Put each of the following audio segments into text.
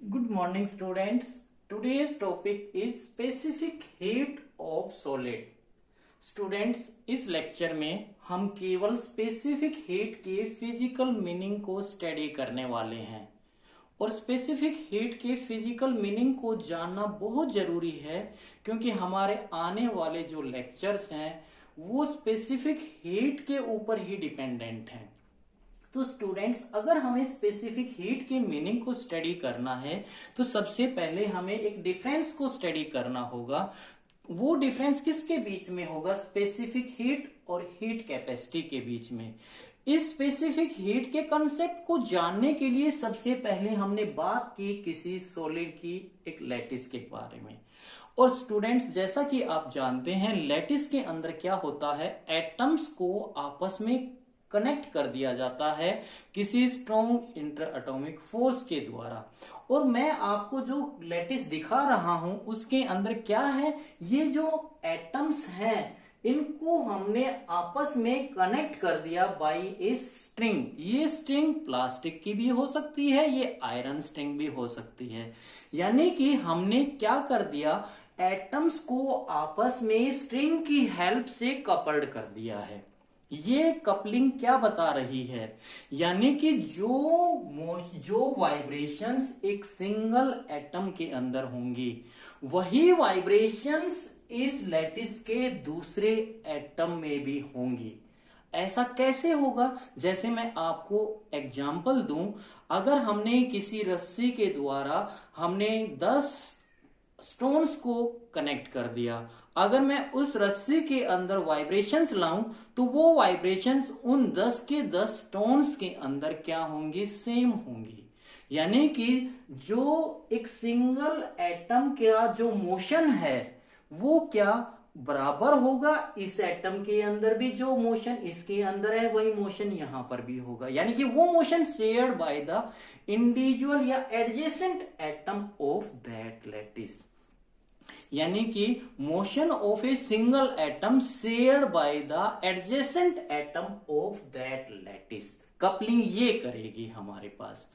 Good morning students. Today's topic is specific heat of solid. Students, इस lecture में हम केवल स्पेसिफिक हीट के फिजिकल मीनिंग को स्टडी करने वाले हैं और स्पेसिफिक हीट के फिजिकल मीनिंग को जानना बहुत जरूरी है क्योंकि हमारे आने वाले जो लेक्चर्स हैं वो स्पेसिफिक हीट के ऊपर ही डिपेंडेंट हैं। तो स्टूडेंट्स, अगर हमें स्पेसिफिक हीट के मीनिंग को स्टडी करना है तो सबसे पहले हमें एक डिफरेंस को स्टडी करना होगा। वो डिफरेंस किसके बीच में होगा? स्पेसिफिक हीट और हीट कैपेसिटी के बीच में। इस स्पेसिफिक हीट के कंसेप्ट को जानने के लिए सबसे पहले हमने बात की किसी सॉलिड की, एक लैटिस के बारे में। और स्टूडेंट्स, जैसा कि आप जानते हैं लैटिस के अंदर क्या होता है, एटम्स को आपस में कनेक्ट कर दिया जाता है किसी स्ट्रॉन्ग इंटर एटॉमिक फोर्स के द्वारा। और मैं आपको जो लैटिस दिखा रहा हूं उसके अंदर क्या है, ये जो एटम्स हैं इनको हमने आपस में कनेक्ट कर दिया बाय ए स्ट्रिंग। ये स्ट्रिंग प्लास्टिक की भी हो सकती है, ये आयरन स्ट्रिंग भी हो सकती है। यानी कि हमने क्या कर दिया, एटम्स को आपस में स्ट्रिंग की हेल्प से कपल्ड कर दिया है। ये कपलिंग क्या बता रही है, यानी कि जो वाइब्रेशंस एक सिंगल एटम के अंदर होंगी वही वाइब्रेशंस इस लैटिस के दूसरे एटम में भी होंगी। ऐसा कैसे होगा? जैसे मैं आपको एग्जांपल दूं, अगर हमने किसी रस्सी के द्वारा हमने 10 स्टोन्स को कनेक्ट कर दिया, अगर मैं उस रस्सी के अंदर वाइब्रेशंस लाऊं तो वो वाइब्रेशंस उन 10 के 10 स्टोन्स के अंदर क्या होंगी? सेम होंगी। यानी कि जो एक सिंगल एटम का जो मोशन है वो क्या बराबर होगा, इस एटम के अंदर भी जो मोशन इसके अंदर है वही मोशन यहां पर भी होगा। यानी कि वो motion shared by the individual या adjacent atom of that lattice. यानी कि motion of a single atom shared by the adjacent atom of that lattice. Coupling ये करेगी हमारे पास।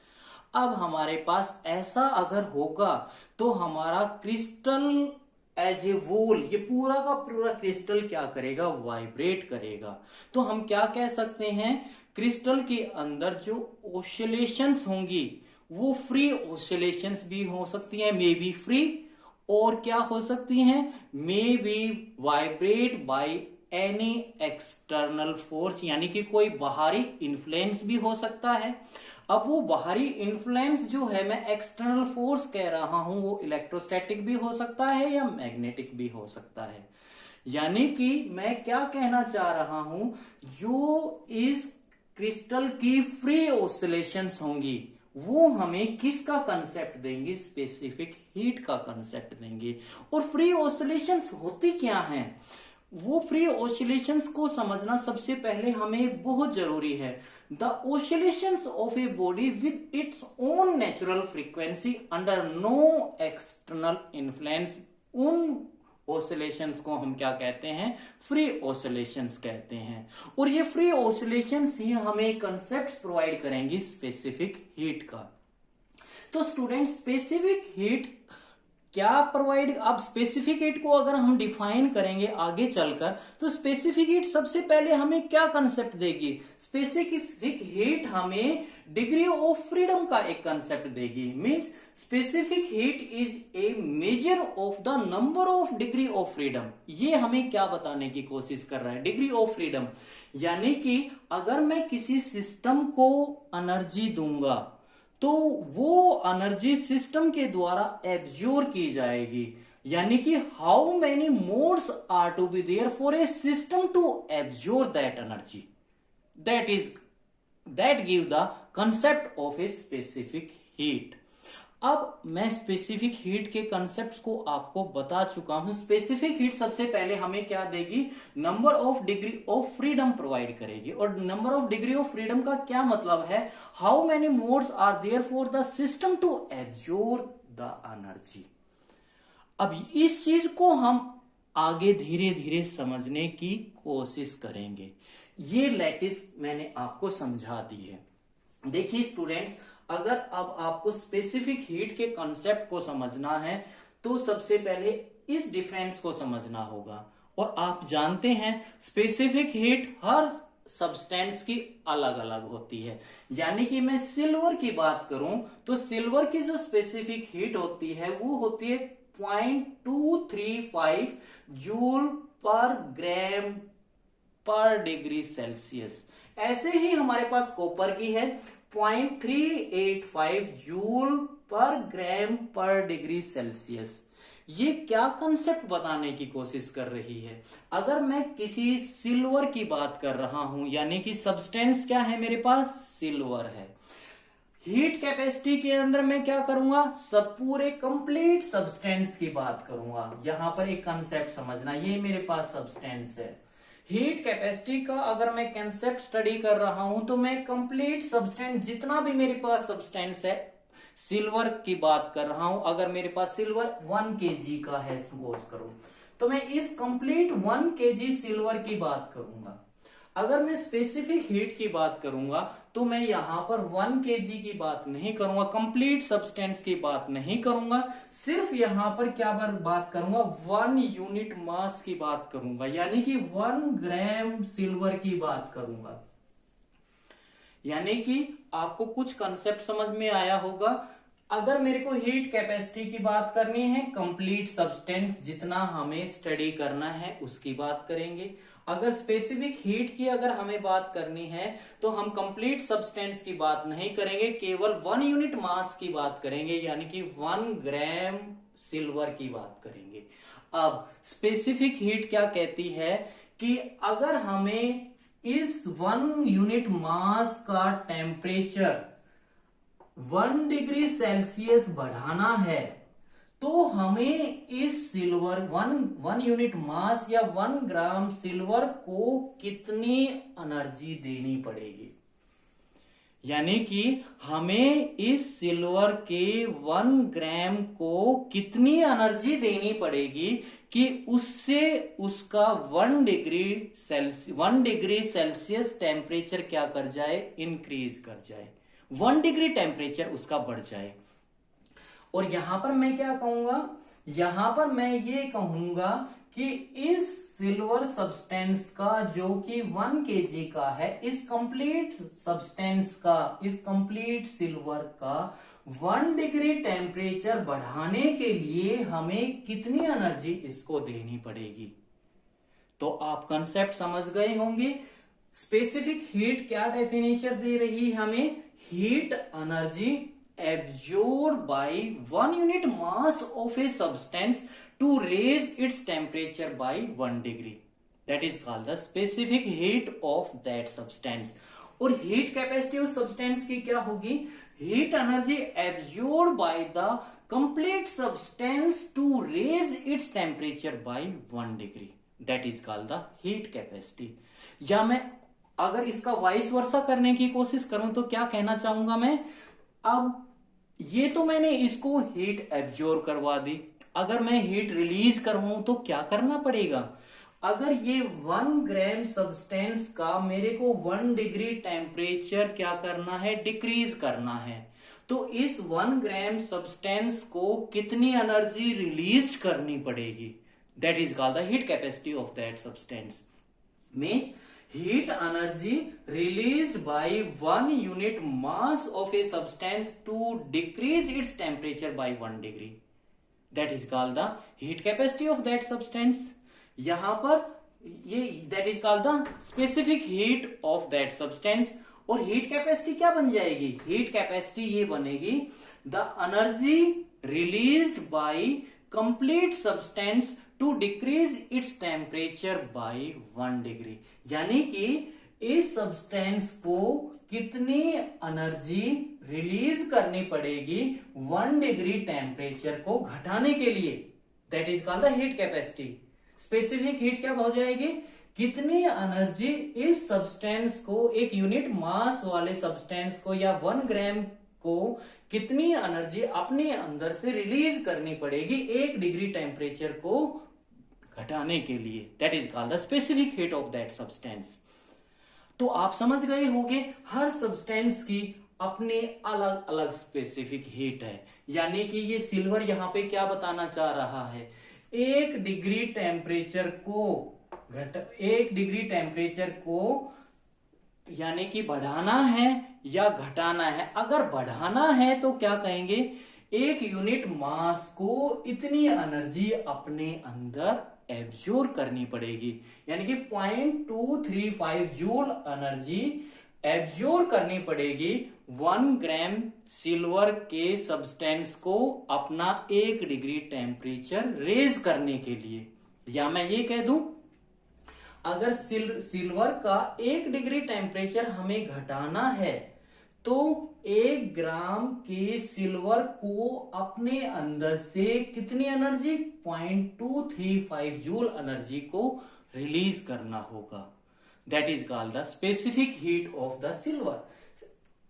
अब हमारे पास ऐसा अगर होगा तो हमारा क्रिस्टल एज ए वोल, ये पूरा का पूरा क्रिस्टल क्या करेगा? वाइब्रेट करेगा। तो हम क्या कह सकते हैं, क्रिस्टल के अंदर जो ऑसिलेशंस होंगी वो फ्री ऑसिलेशंस भी हो सकती है, मे बी फ्री, और क्या हो सकती हैं, may be vibrate by any external force, यानी कि कोई बाहरी इन्फ्लुएंस भी हो सकता है। अब वो बाहरी इन्फ्लुएंस जो है, मैं एक्सटर्नल फोर्स कह रहा हूं, वो इलेक्ट्रोस्टैटिक भी हो सकता है या मैग्नेटिक भी हो सकता है। यानी कि मैं क्या कहना चाह रहा हूं, जो इस क्रिस्टल की फ्री ऑसिलेशंस होंगी वो हमें किसका कंसेप्ट देंगे? स्पेसिफिक हीट का कंसेप्ट देंगे। और फ्री ऑसिलेशंस होती क्या हैं? वो फ्री ऑसिलेशंस को समझना सबसे पहले हमें बहुत जरूरी है। The oscillations of a body with its own natural frequency under no external influence, उन ऑसिलेशंस को हम क्या कहते हैं? फ्री ऑसिलेशंस कहते हैं। और ये फ्री ऑसिलेशंस ही हमें कंसेप्ट प्रोवाइड करेंगी स्पेसिफिक हीट का। तो स्टूडेंट, स्पेसिफिक हीट क्या प्रोवाइड, अब स्पेसिफिक हीट को अगर हम डिफाइन करेंगे आगे चलकर तो स्पेसिफिक हीट सबसे पहले हमें क्या कंसेप्ट देगी? स्पेसिफिक हीट हमें डिग्री ऑफ फ्रीडम का एक कंसेप्ट देगी। Means specific heat is a measure of the number of degree of freedom. ये हमें क्या बताने की कोशिश कर रहा है? Degree of freedom. यानी कि अगर मैं किसी सिस्टम को एनर्जी दूंगा तो वो एनर्जी सिस्टम के द्वारा एब्जॉर्ब की जाएगी। यानी कि how many modes are to be there for a system to absorb that energy, that give the concept of a specific heat. अब मैं स्पेसिफिक हीट के कंसेप्ट्स को आपको बता चुका हूं। स्पेसिफिक हीट सबसे पहले हमें क्या देगी? Number of degree of freedom provide करेगी। और number of degree of freedom का क्या मतलब है? How many modes are there for the system to absorb the energy. अब इस चीज को हम आगे धीरे धीरे समझने की कोशिश करेंगे। ये लैटिस मैंने आपको समझा दी है। देखिए स्टूडेंट्स, अगर अब आपको स्पेसिफिक हीट के कॉन्सेप्ट को समझना है तो सबसे पहले इस डिफरेंस को समझना होगा। और आप जानते हैं स्पेसिफिक हीट हर सब्सटेंस की अलग अलग होती है। यानी कि मैं सिल्वर की बात करूं तो सिल्वर की जो स्पेसिफिक हीट होती है वो होती है 0.235 जूल पर ग्राम पर डिग्री सेल्सियस। ऐसे ही हमारे पास कॉपर की है 0.385 जूल पर ग्राम पर डिग्री सेल्सियस। ये क्या कंसेप्ट बताने की कोशिश कर रही है? अगर मैं किसी सिल्वर की बात कर रहा हूं, यानी कि सब्सटेंस क्या है मेरे पास, सिल्वर है, हीट कैपेसिटी के अंदर मैं क्या करूंगा, सब पूरे कंप्लीट सब्सटेंस की बात करूंगा। यहां पर एक कंसेप्ट समझना, ये मेरे पास सब्सटेंस है। हीट कैपेसिटी का अगर मैं कंसेप्ट स्टडी कर रहा हूं तो मैं कंप्लीट सब्सटेंस, जितना भी मेरे पास सब्सटेंस है, सिल्वर की बात कर रहा हूं, अगर मेरे पास सिल्वर 1 kg का है सपोज करो, तो मैं इस कंप्लीट 1 kg सिल्वर की बात करूंगा। अगर मैं स्पेसिफिक हीट की बात करूंगा तो मैं यहां पर 1 kg की बात नहीं करूंगा, कंप्लीट सब्सटेंस की बात नहीं करूंगा, सिर्फ यहां पर क्या बात करूंगा, 1 यूनिट मास की बात करूंगा, यानी कि 1 ग्राम सिल्वर की बात करूंगा। यानी कि आपको कुछ कंसेप्ट समझ में आया होगा। अगर मेरे को हीट कैपेसिटी की बात करनी है, कंप्लीट सब्सटेंस जितना हमें स्टडी करना है उसकी बात करेंगे। अगर स्पेसिफिक हीट की अगर हमें बात करनी है तो हम कंप्लीट सब्सटेंस की बात नहीं करेंगे, केवल 1 यूनिट मास की बात करेंगे, यानी कि 1 ग्राम सिल्वर की बात करेंगे। अब स्पेसिफिक हीट क्या कहती है कि अगर हमें इस 1 यूनिट मास का टेम्परेचर 1 डिग्री सेल्सियस बढ़ाना है तो हमें इस सिल्वर 1 यूनिट मास या 1 ग्राम सिल्वर को कितनी एनर्जी देनी पड़ेगी। यानी कि हमें इस सिल्वर के 1 ग्राम को कितनी एनर्जी देनी पड़ेगी कि उससे उसका 1 डिग्री सेल्सियस टेम्परेचर क्या कर जाए, इंक्रीज कर जाए, 1 डिग्री टेम्परेचर उसका बढ़ जाए। और यहां पर मैं क्या कहूंगा, यहां पर मैं ये कहूंगा कि इस सिल्वर सब्सटेंस का जो कि 1 kg का है, इस कंप्लीट सब्सटेंस का, इस कंप्लीट सिल्वर का 1 डिग्री टेम्परेचर बढ़ाने के लिए हमें कितनी एनर्जी इसको देनी पड़ेगी। तो आप कंसेप्ट समझ गए होंगे। स्पेसिफिक हीट क्या डेफिनेशन दे रही है हमें, heat energy absorbed by 1 unit mass of a substance to raise its temperature by 1 degree. That is called the specific heat of that substance. और हीट कैपेसिटी उस सब्सटेंस की क्या होगी, heat energy absorb by the complete substance to raise its temperature by 1 degree. That is called the heat capacity. या मैं अगर इसका vice versa करने की कोशिश करूं तो क्या कहना चाहूंगा मैं, अब ये तो मैंने इसको हीट एब्जॉर्ब करवा दी, अगर मैं हीट रिलीज करवाऊं तो क्या करना पड़ेगा, अगर ये 1 ग्राम सब्सटेंस का मेरे को 1 डिग्री टेम्परेचर क्या करना है, डिक्रीज करना है, तो इस 1 ग्राम सब्सटेंस को कितनी एनर्जी रिलीज करनी पड़ेगी, that is called the heat capacity of that substance. Means heat energy released by 1 unit mass of a substance to decrease its temperature by 1 degree. That is called the heat capacity of that substance. यहां पर ये that is called the specific heat of that substance. और heat capacity क्या बन जाएगी, heat capacity ये बनेगी the energy released by complete substance to decrease its temperature by 1 degree. यानी कि इस सब्सटेंस को कितनी एनर्जी रिलीज करनी पड़ेगी 1 डिग्री टेम्परेचर को घटाने के लिए, that is called the heat capacity. Specific heat क्या हो जाएगी, कितनी एनर्जी इस सब्सटेंस को, एक यूनिट मास वाले सब्सटेंस को या 1 ग्राम को कितनी एनर्जी अपने अंदर से रिलीज करनी पड़ेगी 1 डिग्री टेम्परेचर को घटाने के लिए, that is called the specific heat of that substance. तो आप समझ गए होंगे हर सब्सटेंस की अपने अलग अलग स्पेसिफिक हीट है। यानी कि ये सिल्वर यहाँ पे क्या बताना चाह रहा है, 1 डिग्री टेम्परेचर को यानी कि बढ़ाना है या घटाना है। अगर बढ़ाना है तो क्या कहेंगे, 1 यूनिट मास को इतनी एनर्जी अपने अंदर एब्जॉर्ब करनी पड़ेगी, यानी कि 0.235 जूल एनर्जी एब्जॉर्ब करनी पड़ेगी 1 ग्राम सिल्वर के सब्सटेंस को अपना 1 डिग्री टेम्परेचर रेज करने के लिए। या मैं ये कह दूं, अगर सिल्वर का 1 डिग्री टेम्परेचर हमें घटाना है तो 1 ग्राम के सिल्वर को अपने अंदर से कितनी एनर्जी, 0.235 जूल एनर्जी को रिलीज करना होगा। That is called the specific heat of the silver.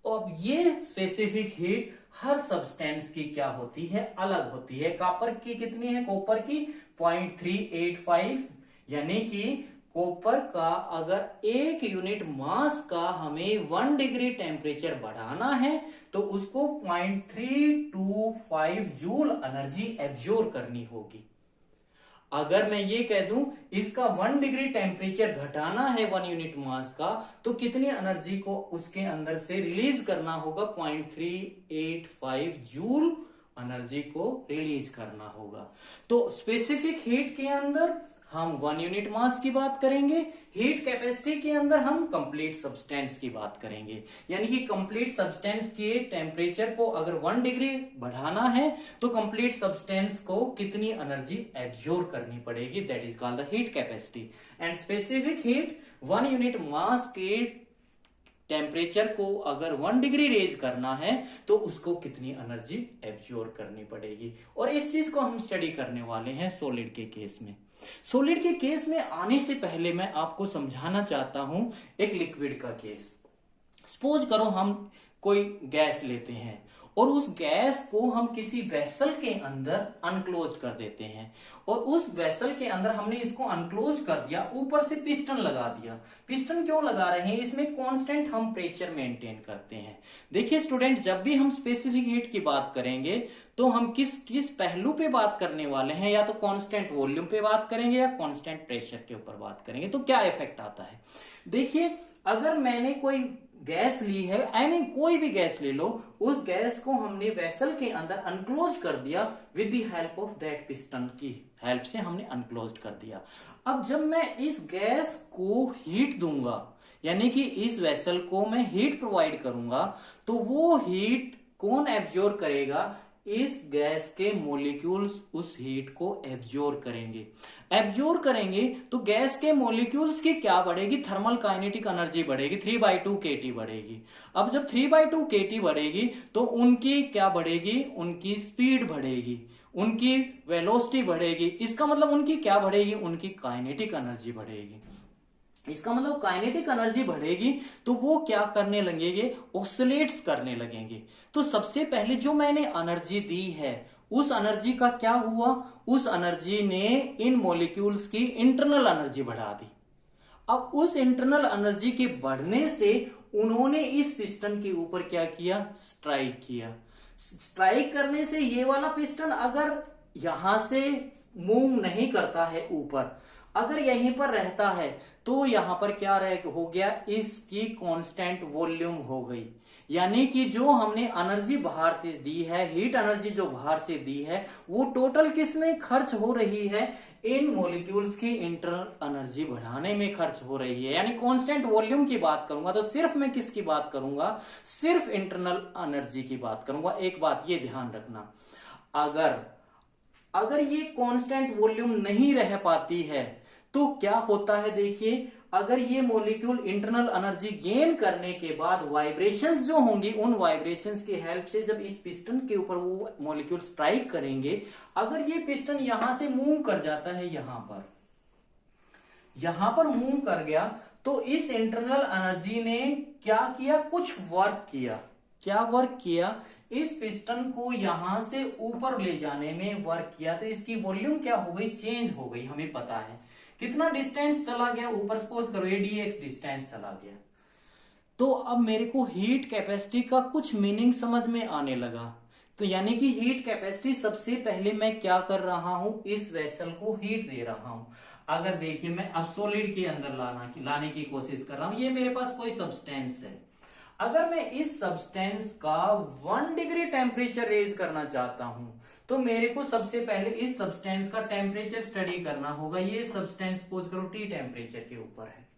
अब ये स्पेसिफिक हीट हर सब्सटेंस की क्या होती है, अलग होती है। कॉपर की कितनी है, कॉपर की 0.385, यानी कि कॉपर का अगर 1 यूनिट मास का हमें 1 डिग्री टेम्परेचर बढ़ाना है तो उसको 0.325 जूल एनर्जी एब्जॉर्ब करनी होगी। अगर मैं ये कह दूं इसका 1 डिग्री टेम्परेचर घटाना है 1 यूनिट मास का, तो कितनी एनर्जी को उसके अंदर से रिलीज करना होगा, 0.385 जूल एनर्जी को रिलीज करना होगा। तो स्पेसिफिक हीट के अंदर हम 1 यूनिट मास की बात करेंगे, हीट कैपेसिटी के अंदर हम कंप्लीट सब्सटेंस की बात करेंगे। यानी कि कंप्लीट सब्सटेंस के टेम्परेचर को अगर 1 डिग्री बढ़ाना है तो कंप्लीट सब्सटेंस को कितनी एनर्जी एब्जॉर्ब करनी पड़ेगी, that is called the heat capacity. And specific heat 1 unit mass के टेम्परेचर को अगर 1 डिग्री रेज करना है तो उसको कितनी एनर्जी एब्जॉर्ब करनी पड़ेगी। और इस चीज को हम स्टडी करने वाले हैं सॉलिड के केस में। सॉलिड के केस में आने से पहले मैं आपको समझाना चाहता हूं एक लिक्विड का केस। सपोज करो हम कोई गैस लेते हैं और उस गैस को हम किसी वेसल के अंदर अनक्लोज कर देते हैं, और उस वेसल के अंदर हमने इसको अनक्लोज कर दिया, ऊपर से पिस्टन लगा दिया। पिस्टन क्यों लगा रहे हैं, इसमें कांस्टेंट हम प्रेशर मेंटेन करते हैं। देखिए स्टूडेंट, जब भी हम स्पेसिफिक हीट की बात करेंगे तो हम किस पहलू पे बात करने वाले हैं, या तो कांस्टेंट वॉल्यूम पे बात करेंगे या कांस्टेंट प्रेशर के ऊपर बात करेंगे। तो क्या इफेक्ट आता है, देखिए अगर मैंने कोई गैस ली है, कोई भी गैस ले लो, उस गैस को हमने वेसल के अंदर अनक्लोज कर दिया with the help of that piston की हेल्प से हमने अनक्लोज कर दिया। अब जब मैं इस गैस को हीट दूंगा, यानी कि इस वेसल को मैं हीट प्रोवाइड करूंगा, तो वो हीट कौन एब्जॉर्ब करेगा, इस गैस के मॉलिक्यूल्स उस हीट को एब्जॉर्ब करेंगे तो गैस के मॉलिक्यूल्स की क्या बढ़ेगी, थर्मल काइनेटिक एनर्जी बढ़ेगी, 3/2 kT बढ़ेगी। अब जब 3/2 kT बढ़ेगी तो उनकी क्या बढ़ेगी, उनकी स्पीड बढ़ेगी, उनकी वेलोसिटी बढ़ेगी। इसका मतलब उनकी क्या बढ़ेगी, उनकी काइनेटिक एनर्जी बढ़ेगी। इसका मतलब काइनेटिक एनर्जी बढ़ेगी तो वो क्या करने लगेंगे, ऑसिलेट्स करने लगेंगे। तो सबसे पहले जो मैंने एनर्जी दी है उस एनर्जी का क्या हुआ, उस एनर्जी ने इन मॉलिक्यूल्स की इंटरनल एनर्जी बढ़ा दी। अब उस इंटरनल एनर्जी के बढ़ने से उन्होंने इस पिस्टन के ऊपर क्या किया, स्ट्राइक किया। स्ट्राइक करने से ये वाला पिस्टन अगर यहां से मूव नहीं करता है ऊपर, अगर यहीं पर रहता है तो यहां पर क्या हो गया, इसकी कांस्टेंट वॉल्यूम हो गई। यानी कि जो हमने एनर्जी बाहर से दी है, हीट एनर्जी जो बाहर से दी है, वो टोटल किस में खर्च हो रही है, इन मॉलिक्यूल्स की इंटरनल एनर्जी बढ़ाने में खर्च हो रही है। यानी कांस्टेंट वॉल्यूम की बात करूंगा तो सिर्फ मैं किसकी बात करूंगा, सिर्फ इंटरनल एनर्जी की बात करूंगा। एक बात ये ध्यान रखना, अगर ये कांस्टेंट वॉल्यूम नहीं रह पाती है तो क्या होता है, देखिए अगर ये मॉलिक्यूल इंटरनल एनर्जी गेन करने के बाद वाइब्रेशंस जो होंगी, उन वाइब्रेशंस की हेल्प से जब इस पिस्टन के ऊपर वो मॉलिक्यूल स्ट्राइक करेंगे, अगर ये पिस्टन यहां से मूव कर जाता है, यहां पर मूव कर गया, तो इस इंटरनल एनर्जी ने क्या किया, कुछ वर्क किया। क्या वर्क किया, इस पिस्टन को यहां से ऊपर ले जाने में वर्क किया। तो इसकी वॉल्यूम क्या हो गई, चेंज हो गई। हमें पता है कितना डिस्टेंस चला गया ऊपर, सपोज करो ये dx डिस्टेंस चला गया। तो अब मेरे को हीट कैपेसिटी का कुछ मीनिंग समझ में आने लगा। तो यानी कि हीट कैपेसिटी, सबसे पहले मैं क्या कर रहा हूं, इस वेसल को हीट दे रहा हूं। अगर देखिए मैं अब सॉलिड के अंदर लाने की कोशिश कर रहा हूं, ये मेरे पास कोई सब्सटेंस है। अगर मैं इस सब्सटेंस का 1 डिग्री टेम्परेचर रेज करना चाहता हूं, तो मेरे को सबसे पहले इस सब्सटेंस का टेम्परेचर स्टडी करना होगा। ये सब्सटेंस सपोज करो T टेम्परेचर के ऊपर है।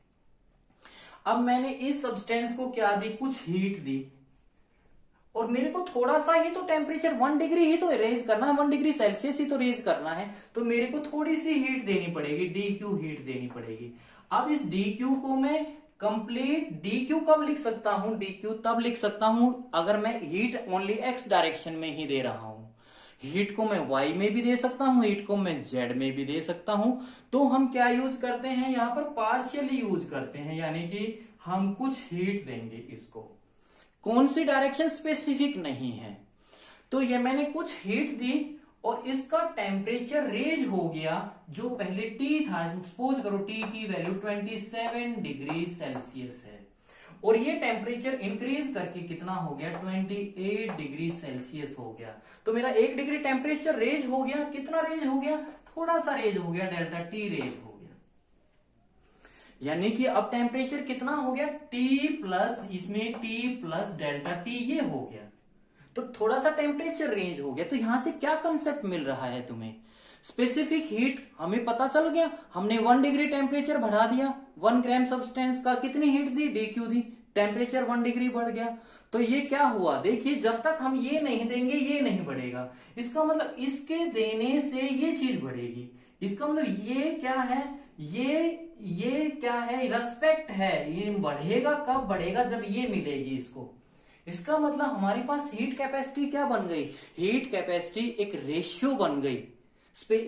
अब मैंने इस सब्सटेंस को क्या दी, कुछ हीट दी, और मेरे को थोड़ा सा ही तो टेम्परेचर 1 डिग्री ही तो रेज करना है, 1 डिग्री सेल्सियस ही तो रेज करना है, तो मेरे को थोड़ी सी हीट देनी पड़ेगी, DQ हीट देनी पड़ेगी। अब इस DQ को मैं कंप्लीट, DQ कब लिख सकता हूं, DQ तब लिख सकता हूं अगर मैं हीट ओनली x डायरेक्शन में ही दे रहा हूं। हीट को मैं y में भी दे सकता हूं, हीट को मैं z में भी दे सकता हूं। तो हम क्या यूज करते हैं, यहां पर पार्शियली यूज करते हैं, यानी कि हम कुछ हीट देंगे इसको। कौन सी डायरेक्शन स्पेसिफिक नहीं है। तो ये मैंने कुछ हीट दी और इसका टेम्परेचर रेज हो गया, जो पहले T था, सपोज करो T की वैल्यू 27 डिग्री सेल्सियस है, और ये टेम्परेचर इंक्रीज करके कितना हो गया, 28 डिग्री सेल्सियस हो गया। तो मेरा 1 डिग्री टेम्परेचर रेज हो गया। कितना रेज हो गया, थोड़ा सा रेज हो गया, डेल्टा T रेज हो गया। यानी कि अब टेम्परेचर कितना हो गया, T प्लस इसमें T प्लस डेल्टा T ये हो गया। तो थोड़ा सा टेम्परेचर रेंज हो गया। तो यहां से क्या कंसेप्ट मिल रहा है तुम्हें, स्पेसिफिक हीट हमें पता चल गया। हमने 1 डिग्री टेम्परेचर बढ़ा दिया, 1 ग्राम सब्सटेंस का कितनी हीट दी, DQ दी, टेम्परेचर 1 डिग्री बढ़ गया। तो ये क्या हुआ, देखिए जब तक हम ये नहीं देंगे ये नहीं बढ़ेगा। इसका मतलब इसके देने से ये चीज बढ़ेगी। इसका मतलब ये क्या है, ये क्या है, रेस्पेक्ट है। ये बढ़ेगा कब बढ़ेगा, जब ये मिलेगी इसको। इसका मतलब हमारे पास हीट कैपेसिटी क्या बन गई, हीट कैपेसिटी एक रेशियो बन गई।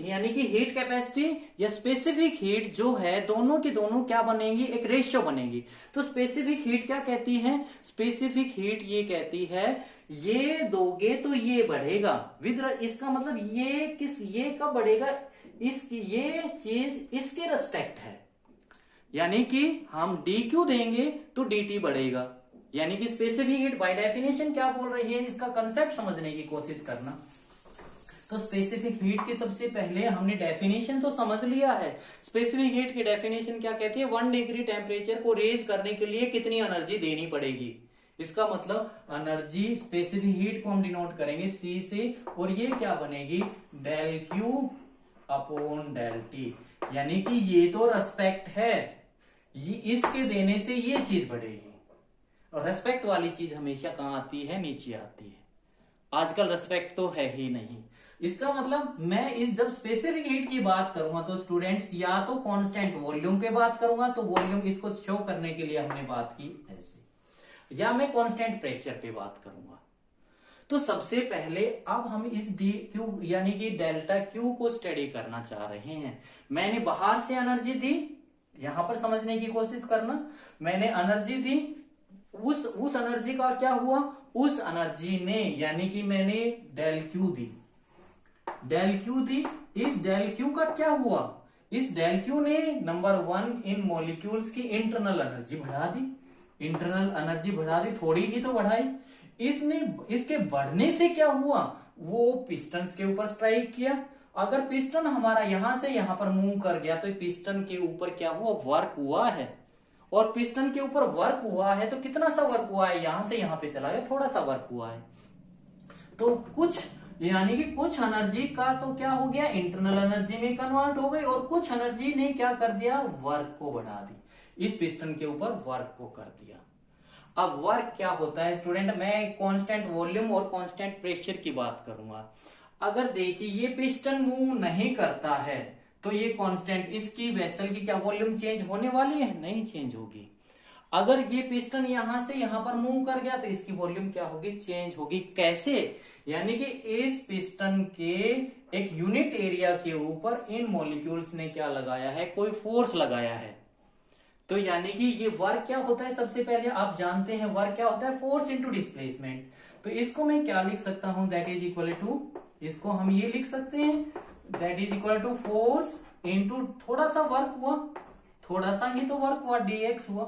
यानी कि हीट कैपेसिटी या स्पेसिफिक हीट जो है, दोनों की दोनों क्या बनेंगी, एक रेशियो बनेगी। तो स्पेसिफिक हीट क्या कहती है, स्पेसिफिक हीट ये कहती है ये दोगे तो ये बढ़ेगा विद, इसका मतलब ये कब बढ़ेगा, ये चीज इसके रेस्पेक्ट है। यानी कि हम DQ देंगे तो DT बढ़ेगा। यानी कि स्पेसिफिक हीट बाय डेफिनेशन क्या बोल रही है, इसका कंसेप्ट समझने की कोशिश करना। तो स्पेसिफिक हीट की सबसे पहले हमने डेफिनेशन तो समझ लिया है। स्पेसिफिक हीट की डेफिनेशन क्या कहती है, 1 डिग्री टेम्परेचर को रेज करने के लिए कितनी एनर्जी देनी पड़ेगी। इसका मतलब एनर्जी, स्पेसिफिक हीट को हम डिनोट करेंगे C से, और ये क्या बनेगी, del Q upon del T। यानी कि ये तो रेस्पेक्ट है, ये इसके देने से ये चीज बढ़ेगी। और रेस्पेक्ट वाली चीज हमेशा कहां आती है, नीचे आती है। आजकल रेस्पेक्ट तो है ही नहीं। इसका मतलब मैं जब स्पेसिफिक हीट की बात करूंगा तो स्टूडेंट्स या तो कांस्टेंट वॉल्यूम पे बात करूंगा, तो वॉल्यूम इसको शो करने के लिए हमने बात की ऐसे, या मैं कांस्टेंट प्रेशर पे बात करूंगा। तो सबसे पहले अब हम इस DQ यानी कि डेल्टा Q को स्टडी करना चाह रहे हैं। मैंने बाहर से एनर्जी दी, यहां पर समझने की कोशिश करना। मैंने एनर्जी दी, उस एनर्जी का क्या हुआ, उस एनर्जी ने, यानी कि मैंने डेल Q दी, इस डेल Q का क्या हुआ, इस डेल Q ने नंबर 1 इन मॉलिक्यूल्स की इंटरनल एनर्जी बढ़ा दी। इंटरनल एनर्जी बढ़ा दी, थोड़ी ही तो बढ़ाई। इसके बढ़ने से क्या हुआ, वो पिस्टन्स के ऊपर स्ट्राइक किया। अगर पिस्टन हमारा यहां से यहां पर मूव कर गया, तो पिस्टन के ऊपर क्या हुआ, वर्क हुआ है। और पिस्टन के ऊपर वर्क हुआ है तो कितना सा वर्क हुआ है, यहां से यहां पे चला गया, थोड़ा सा वर्क हुआ है। तो कुछ, यानी कि कुछ एनर्जी का तो क्या हो गया, इंटरनल एनर्जी में कन्वर्ट हो गई, और कुछ एनर्जी ने क्या कर दिया, वर्क को बढ़ा दी, इस पिस्टन के ऊपर वर्क को कर दिया। अब वर्क क्या होता है स्टूडेंट, मैं कांस्टेंट वॉल्यूम और कांस्टेंट प्रेशर की बात करूंगा। अगर देखिए ये पिस्टन मूव नहीं करता है तो ये कांस्टेंट, इसकी वेसल की क्या वॉल्यूम चेंज होने वाली है, नहीं चेंज होगी। अगर ये पिस्टन यहां से यहां पर मूव कर गया तो इसकी वॉल्यूम क्या होगी, चेंज होगी। कैसे, यानी कि इस पिस्टन के एक यूनिट एरिया के ऊपर इन मॉलिक्यूल्स ने क्या लगाया है, कोई फोर्स लगाया है। तो यानी कि ये वर्क क्या होता है, सबसे पहले आप जानते हैं वर्क क्या होता है, फोर्स इनटू डिस्प्लेसमेंट। तो इसको मैं क्या लिख सकता हूं, दैट इज इक्वल टू, इसको हम ये लिख सकते हैं, that is equal to force into थोड़ा सा वर्क हुआ, थोड़ा सा ही तो वर्क हुआ, dx हुआ।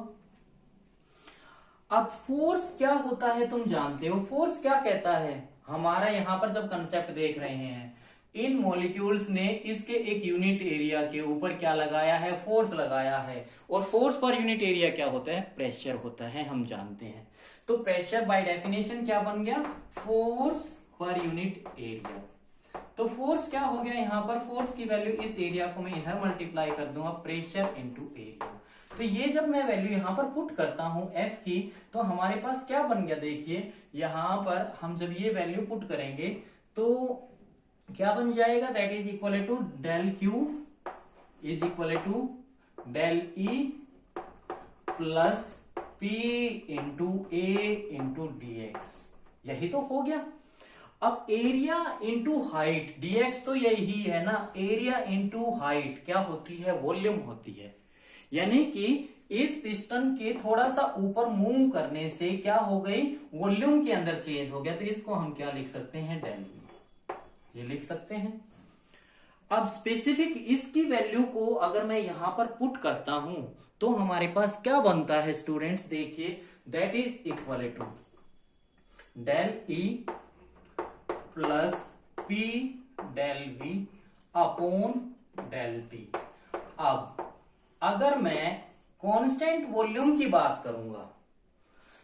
अब फोर्स क्या होता है तुम जानते हो, फोर्स क्या कहता है, हमारा यहां पर जब कंसेप्ट देख रहे हैं, इन मॉलिक्यूल्स ने इसके एक यूनिट एरिया के ऊपर क्या लगाया है, फोर्स लगाया है, और फोर्स पर यूनिट एरिया क्या होता है, प्रेशर होता है, हम जानते हैं। तो प्रेशर बाय डेफिनेशन क्या बन गया, फोर्स पर यूनिट एरिया। तो फोर्स क्या हो गया, यहां पर फोर्स की वैल्यू इस एरिया को मैं इधर मल्टीप्लाई कर दूंगा, प्रेशर इंटू एरिया। तो ये जब मैं वैल्यू यहां पर पुट करता हूं F की, तो हमारे पास क्या बन गया, देखिए यहां पर हम जब ये वैल्यू पुट करेंगे तो क्या बन जाएगा, that is equal to del Q is equal to del E plus P into A into dx। यही तो हो गया। अब एरिया इंटू हाइट, dx तो यही है ना, एरिया इंटू हाइट क्या होती है, वॉल्यूम होती है। यानी कि इस पिस्टन के थोड़ा सा ऊपर मूव करने से क्या हो गई, वॉल्यूम के अंदर चेंज हो गया। तो इसको हम क्या लिख सकते हैं, डेल V, ये लिख सकते हैं। अब स्पेसिफिक इसकी वैल्यू को अगर मैं यहां पर पुट करता हूं तो हमारे पास क्या बनता है स्टूडेंट्स, देखिए that is equal to del E plus P del V upon del T। अब अगर मैं कांस्टेंट वॉल्यूम की बात करूंगा,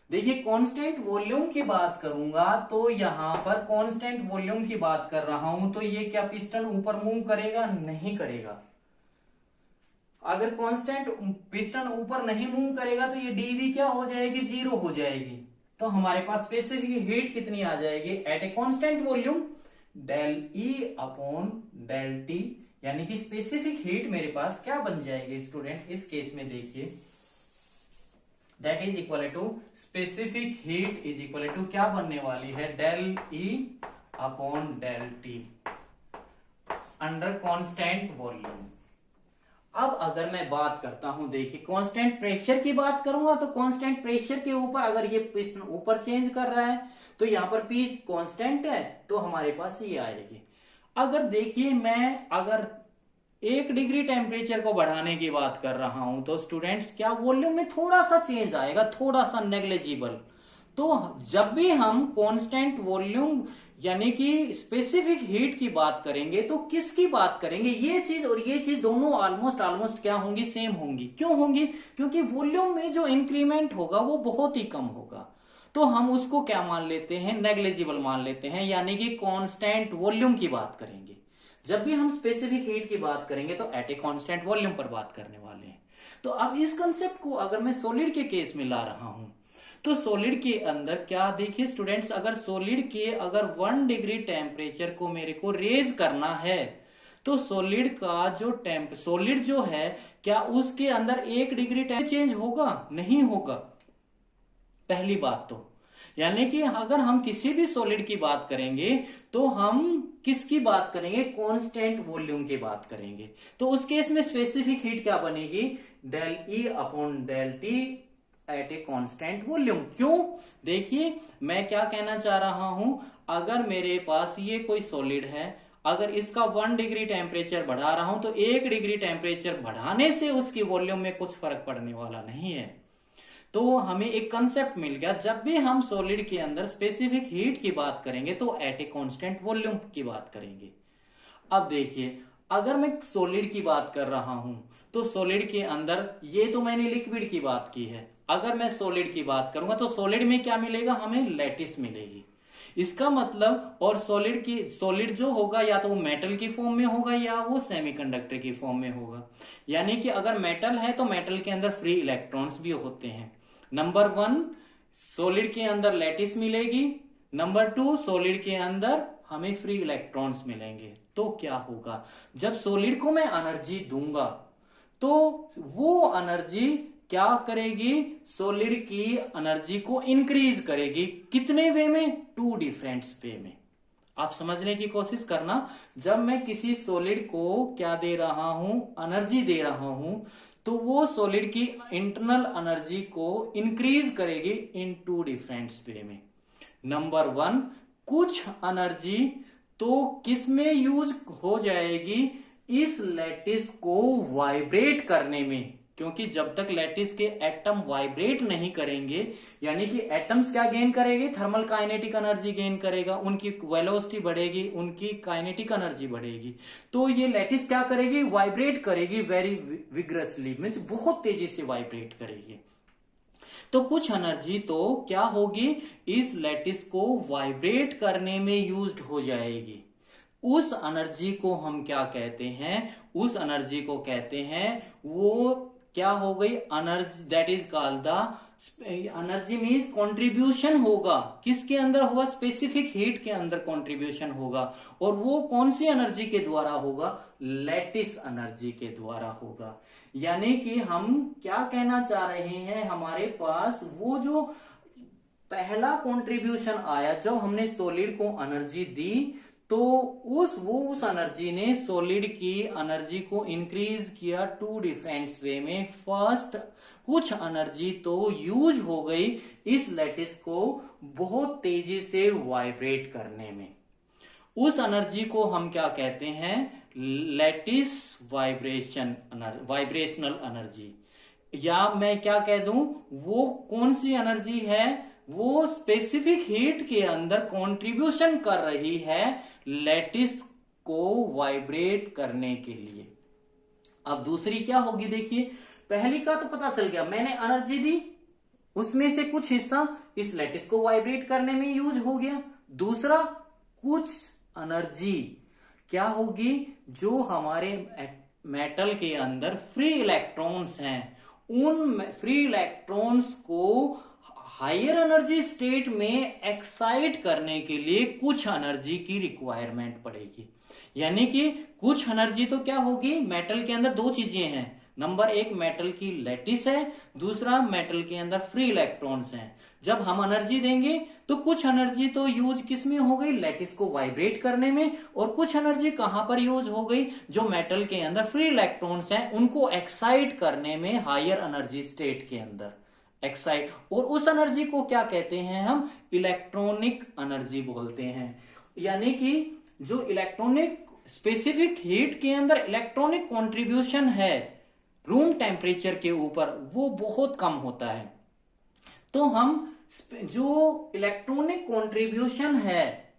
देखिए कांस्टेंट वॉल्यूम की बात करूंगा तो यहां पर कांस्टेंट वॉल्यूम की बात कर रहा हूं, तो ये क्या पिस्टन ऊपर मूव करेगा, नहीं करेगा। अगर कांस्टेंट पिस्टन ऊपर नहीं मूव करेगा तो ये dV क्या हो जाएगी, जीरो हो जाएगी। तो हमारे पास स्पेसिफिक हीट कितनी आ जाएगी, at a constant volume del E upon del T, यानी कि स्पेसिफिक हीट मेरे पास क्या बन जाएगी स्टूडेंट, इस केस में देखिए that is equal to specific heat is equal to क्या बनने वाली है, del E upon del T under constant volume. अब अगर मैं बात करता हूं, देखिए कांस्टेंट प्रेशर की बात करूंगा तो कांस्टेंट प्रेशर के ऊपर अगर ये पिस्टन ऊपर चेंज कर रहा है तो यहां पर P कांस्टेंट है, तो हमारे पास ये आएगी। अगर देखिए मैं अगर 1 डिग्री टेम्परेचर को बढ़ाने की बात कर रहा हूं तो स्टूडेंट्स क्या वॉल्यूम में थोड़ा सा चेंज आएगा, थोड़ा सा नेग्लिजिबल। तो जब भी हम कांस्टेंट वॉल्यूम यानी कि स्पेसिफिक हीट की बात करेंगे तो किसकी बात करेंगे, ये चीज और ये चीज दोनों ऑलमोस्ट क्या होंगी, सेम होंगी। क्यों होंगी, क्योंकि वॉल्यूम में जो इंक्रीमेंट होगा वो बहुत ही कम होगा। तो हम उसको क्या मान लेते हैं, नेग्लिजिबल मान लेते हैं, यानी कि कांस्टेंट वॉल्यूम की बात करेंगे। जब भी हम स्पेसिफिक हीट की बात करेंगे तो एट ए कांस्टेंट वॉल्यूम पर बात करने वाले हैं। तो अब इस कंसेप्ट को अगर मैं सॉलिड के केस में ला रहा हूं तो सॉलिड के अंदर क्या, देखिए स्टूडेंट्स अगर सॉलिड के अगर 1 डिग्री टेम्परेचर को मेरे को रेज करना है तो सॉलिड का जो सॉलिड जो है क्या उसके अंदर 1 डिग्री टेम्परेचर चेंज होगा, नहीं होगा, पहली बात तो। यानी कि अगर हम किसी भी सॉलिड की बात करेंगे तो हम किसकी बात करेंगे, कांस्टेंट वॉल्यूम की बात करेंगे। तो उस केस में स्पेसिफिक हीट क्या बनेगी, del E upon del T at a constant volume. क्यों, देखिए मैं क्या कहना चाह रहा हूं, अगर मेरे पास ये कोई सॉलिड है, अगर इसका 1 डिग्री टेम्परेचर बढ़ा रहा हूं तो 1 डिग्री टेम्परेचर बढ़ाने से उसकी वॉल्यूम में कुछ फर्क पड़ने वाला नहीं है। तो हमें एक कंसेप्ट मिल गया, जब भी हम सॉलिड के अंदर स्पेसिफिक हीट की बात करेंगे तो एट ए कांस्टेंट वॉल्यूम की बात करेंगे। अब देखिए अगर मैं सॉलिड की बात कर रहा हूं तो सॉलिड के अंदर, ये तो मैंने लिक्विड की बात की है, अगर मैं सॉलिड की बात करूंगा तो सॉलिड में क्या मिलेगा, हमें लैटिस मिलेगी। इसका मतलब, और सॉलिड जो होगा या तो वो मेटल की फॉर्म में होगा या वो सेमीकंडक्टर की फॉर्म में होगा। यानी कि अगर मेटल है तो मेटल के अंदर फ्री इलेक्ट्रॉन्स भी होते हैं। नंबर 1 सॉलिड के अंदर लैटिस मिलेगी, नंबर 2 सॉलिड के अंदर हमें फ्री इलेक्ट्रॉन्स मिलेंगे। तो क्या होगा, जब सॉलिड को मैं एनर्जी दूंगा तो वो एनर्जी क्या करेगी, सॉलिड की एनर्जी को इंक्रीज करेगी। कितने वे में, 2 डिफरेंट वे में। आप समझने की कोशिश करना, जब मैं किसी सॉलिड को क्या दे रहा हूं, एनर्जी दे रहा हूं, तो वो सॉलिड की इंटरनल एनर्जी को इंक्रीज करेगी इन 2 डिफरेंट वे में। नंबर 1 कुछ एनर्जी तो किस में यूज हो जाएगी, इस लैटिस को वाइब्रेट करने में। क्योंकि जब तक लैटिस के एटम वाइब्रेट नहीं करेंगे, यानी कि एटम्स क्या गेन करेंगे, थर्मल काइनेटिक एनर्जी गेन करेगा, उनकी वेलोसिटी बढ़ेगी, उनकी काइनेटिक एनर्जी बढ़ेगी, तो ये लैटिस क्या करेगी, वाइब्रेट करेगी वेरी विग्रसली, मीन्स बहुत तेजी से वाइब्रेट करेगी। तो कुछ एनर्जी तो क्या होगी, इस लैटिस को वाइब्रेट करने में यूज्ड हो जाएगी। उस एनर्जी को हम क्या कहते हैं, उस एनर्जी को कहते हैं, वो क्या हो गई, energy, that is called the energy means contribution होगा, किसके अंदर होगा, स्पेसिफिक हीट के अंदर कंट्रीब्यूशन होगा, और वो कौन सी एनर्जी के द्वारा होगा, लैटिस एनर्जी के द्वारा होगा। यानी कि हम क्या कहना चाह रहे हैं, हमारे पास वो जो पहला कंट्रीब्यूशन आया जब हमने सॉलिड को एनर्जी दी, तो उस एनर्जी ने सॉलिड की एनर्जी को इंक्रीज किया टू डिफरेंट वे में। फर्स्ट, कुछ एनर्जी तो यूज हो गई इस लैटिस को बहुत तेजी से वाइब्रेट करने में। उस एनर्जी को हम क्या कहते हैं, लैटिस वाइब्रेशनल एनर्जी, या मैं क्या कह दूं, वो कौन सी एनर्जी है, वो स्पेसिफिक हीट के अंदर कंट्रीब्यूशन कर रही है लैटिस को वाइब्रेट करने के लिए। अब दूसरी क्या होगी, देखिए पहली का तो पता चल गया, मैंने एनर्जी दी, उसमें से कुछ हिस्सा इस लैटिस को वाइब्रेट करने में यूज हो गया। दूसरा, कुछ एनर्जी क्या होगी, जो हमारे मेटल के अंदर फ्री इलेक्ट्रॉन्स हैं, उन फ्री इलेक्ट्रॉन्स को हायर एनर्जी स्टेट में एक्साइट करने के लिए कुछ एनर्जी की रिक्वायरमेंट पड़ेगी। यानी कि कुछ एनर्जी तो क्या होगी, मेटल के अंदर दो चीजें हैं, नंबर एक मेटल की लैटिस है, दूसरा मेटल के अंदर फ्री इलेक्ट्रॉन्स हैं। जब हम एनर्जी देंगे तो कुछ एनर्जी तो यूज किस में हो गई, लैटिस को वाइब्रेट करने में, और कुछ एनर्जी कहां पर यूज हो गई, जो मेटल के अंदर फ्री इलेक्ट्रॉन्स हैं उनको एक्साइट करने में, हायर एनर्जी स्टेट के अंदर एक्साइट। और उस एनर्जी को क्या कहते हैं, हम इलेक्ट्रॉनिक एनर्जी बोलते हैं। यानी कि जो इलेक्ट्रॉनिक स्पेसिफिक हीट के अंदर इलेक्ट्रॉनिक कंट्रीब्यूशन है रूम टेम्परेचर के ऊपर, वो बहुत कम होता है। तो हम जो इलेक्ट्रॉनिक कंट्रीब्यूशन है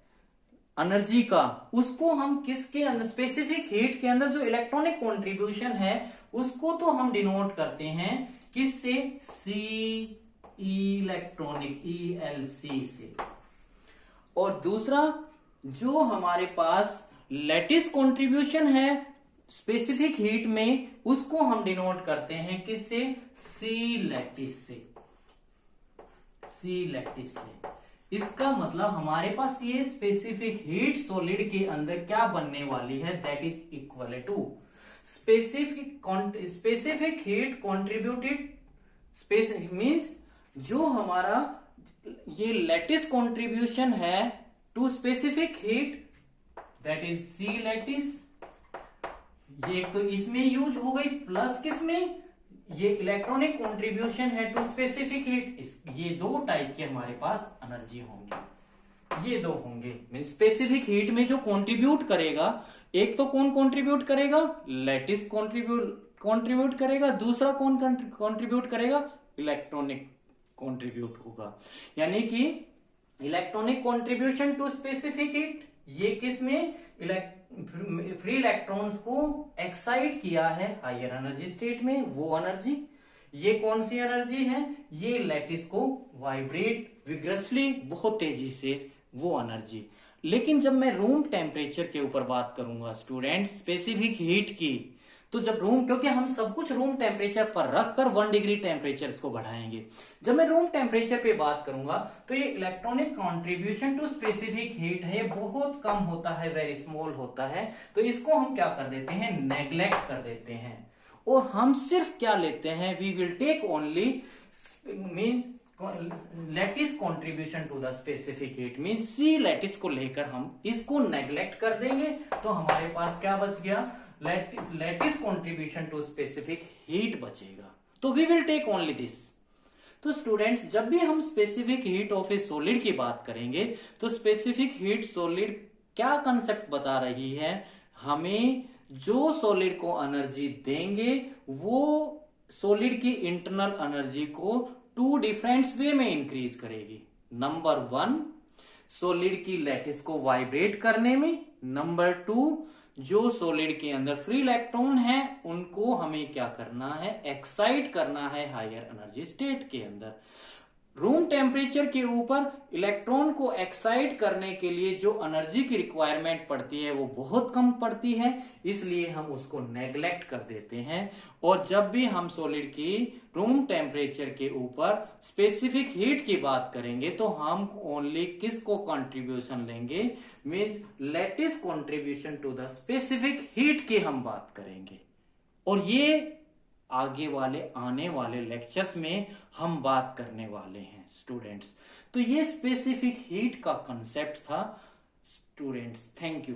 एनर्जी का, उसको हम किसके अंदर, स्पेसिफिक हीट के अंदर जो इलेक्ट्रॉनिक कंट्रीब्यूशन है उसको तो हम डिनोट करते हैं किससे, सी इलेक्ट्रॉनिक, ELC से। और दूसरा जो हमारे पास लैटिस कंट्रीब्यूशन है स्पेसिफिक हीट में, उसको हम डिनोट करते हैं किससे, सी लैटिस से, सी लैटिस से। इसका मतलब हमारे पास ये स्पेसिफिक हीट सॉलिड के अंदर क्या बनने वाली है, that is equal to specific heat contributed, specific means जो हमारा ये लैटिस कॉन्ट्रीब्यूशन है to specific heat, that is C lattice. ये तो इसमें यूज हो गई, प्लस किसमें, ये इलेक्ट्रॉनिक कंट्रीब्यूशन है टू स्पेसिफिक हीट। ये दो टाइप के हमारे पास एनर्जी होंगे, ये दो होंगे। मीन स्पेसिफिक हीट में जो कंट्रीब्यूट करेगा, एक तो कौन कंट्रीब्यूट करेगा, लैटिस कंट्रीब्यूट करेगा, दूसरा कौन कंट्रीब्यूट करेगा, इलेक्ट्रॉनिक कंट्रीब्यूट होगा। यानी कि electronic contribution to specific heat, ये किसमें, फ्री इलेक्ट्रॉन्स को एक्साइट किया है हायर एनर्जी स्टेट में, वो एनर्जी। ये कौन सी एनर्जी है, ये लैटिस को वाइब्रेट विग्रसली, बहुत तेजी से, वो एनर्जी। लेकिन जब मैं रूम टेम्परेचर के ऊपर बात करूंगा स्टूडेंट, स्पेसिफिक हीट की, तो जब रूम, क्योंकि हम सब कुछ रूम टेम्परेचर पर रखकर 1 डिग्री टेम्परेचर को बढ़ाएंगे, जब मैं रूम टेम्परेचर पे बात करूंगा तो ये electronic contribution to specific heat है, बहुत कम होता है, वेरी स्मॉल होता है। तो इसको हम क्या कर देते हैं, नेग्लेक्ट कर देते हैं, और हम सिर्फ क्या लेते हैं, we will take only means lattice contribution to the specific heat, means C lattice को लेकर हम इसको नेग्लेक्ट कर देंगे। तो हमारे पास क्या बच गया, lattice contribution to specific heat बचेगा। तो we will take only this. तो स्टूडेंट्स, जब भी हम specific heat of a solid की बात करेंगे तो स्पेसिफिक हीट सॉलिड क्या कंसेप्ट बता रही है, हमें जो सॉलिड को एनर्जी देंगे वो सॉलिड की इंटरनल एनर्जी को टू डिफरेंट वे में इंक्रीज करेगी। नंबर 1, सॉलिड की लैटिस को वाइब्रेट करने में। नंबर 2, जो सॉलिड के अंदर फ्री इलेक्ट्रॉन है उनको हमें क्या करना है, एक्साइट करना है हायर एनर्जी स्टेट के अंदर। रूम टेम्परेचर के ऊपर इलेक्ट्रॉन को एक्साइट करने के लिए जो एनर्जी की रिक्वायरमेंट पड़ती है वो बहुत कम पड़ती है, इसलिए हम उसको नेग्लेक्ट कर देते हैं। और जब भी हम सॉलिड की रूम टेम्परेचर के ऊपर स्पेसिफिक हीट की बात करेंगे तो हम ओनली किसको कंट्रीब्यूशन लेंगे, means lattice contribution to the specific heat की हम बात करेंगे। और ये आगे वाले आने वाले लेक्चर्स में हम बात करने वाले हैं स्टूडेंट्स। तो ये स्पेसिफिक हीट का कंसेप्ट था स्टूडेंट्स। Thank you.